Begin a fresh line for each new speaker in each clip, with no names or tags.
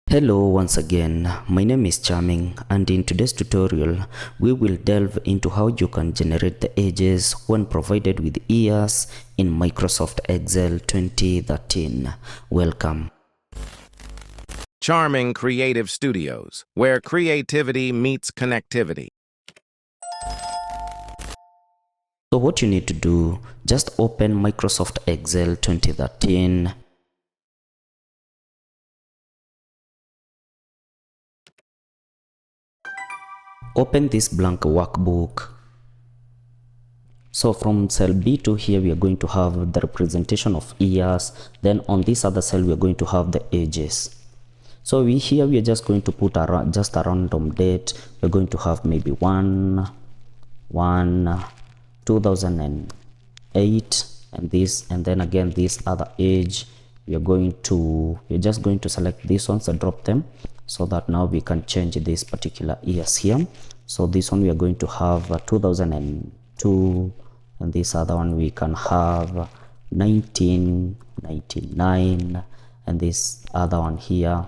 Hello once again, my name is Charming, and in today's tutorial we will delve into how you can generate the ages when provided with years in Microsoft Excel 2013. Welcome.
Charming Creative Studios, where creativity meets connectivity.
So what you need to do, just open Microsoft Excel 2013. Open this blank workbook. So from cell B2 here we are going to have the representation of years. Then on this other cell we are going to have the ages. So we are just going to put just a random date. We're going to have maybe 2008 and this, and then again this other age. We're just going to select these ones and drop them, so that now we can change this particular years here. So this one we are going to have 2002, and this other one we can have 1999, and this other one here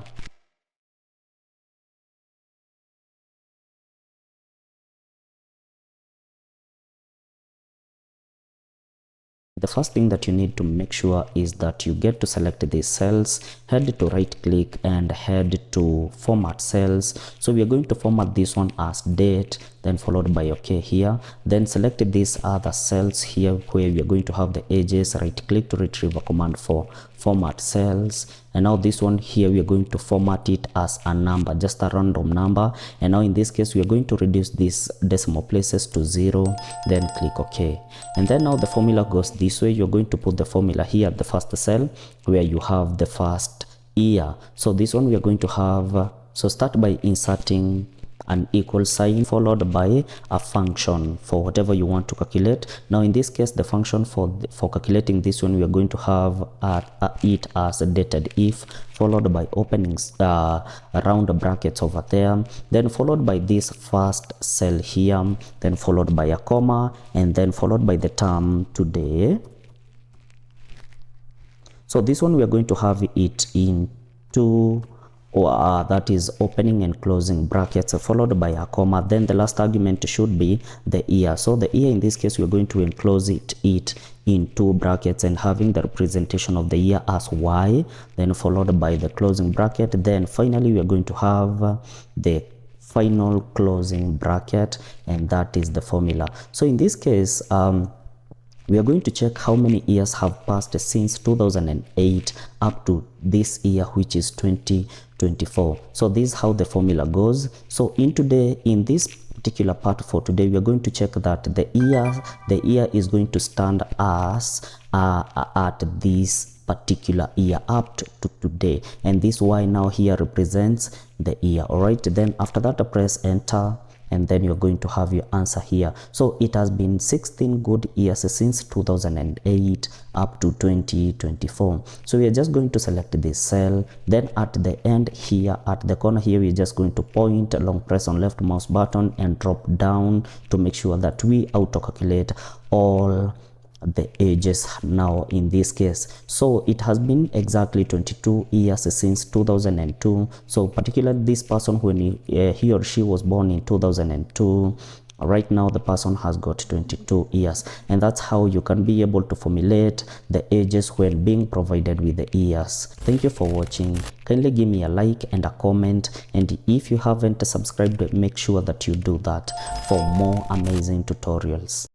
the first thing that you need to make sure is that you get to select these cells, head to right click and head to format cells. So we are going to format this one as date, then followed by OK here. Then select these other cells here where we are going to have the ages, right click to retrieve a command for format cells. And now this one here we are going to format it as a number, just a random number. And now in this case we are going to reduce these decimal places to 0, then click OK. And then now the formula goes this way. You're going to put the formula here at the first cell where you have the first year. So this one we are going to have, so start by inserting an equal sign followed by a function for whatever you want to calculate. Now in this case the function for calculating this one we are going to have it as DATEDIF, followed by opening round brackets over there, then followed by this first cell here, then followed by a comma, and then followed by the term today. So this one we are going to have it in two, that is opening and closing brackets, followed by a comma. Then the last argument should be the year. So the year in this case we are going to enclose it in two brackets and having the representation of the year as Y, then followed by the closing bracket. Then finally we are going to have the final closing bracket, and that is the formula. So in this case we are going to check how many years have passed since 2008 up to this year, which is 2024. So this is how the formula goes. So in this particular part for today, we are going to check that the year is going to stand as at this particular year up to today, and this Y now here represents the year. All right, then after that press enter, and then you're going to have your answer here. So it has been 16 good years since 2008 up to 2024. So we are just going to select this cell, then at the end here at the corner here we're just going to point, long press on left mouse button and drop down to make sure that we auto calculate all the ages now in this case. So it has been exactly 22 years since 2002. So particularly this person, when he or she was born in 2002, right now the person has got 22 years, and that's how you can be able to formulate the ages when being provided with the years. Thank you for watching. Kindly give me a like and a comment, and if you haven't subscribed, make sure that you do that for more amazing tutorials.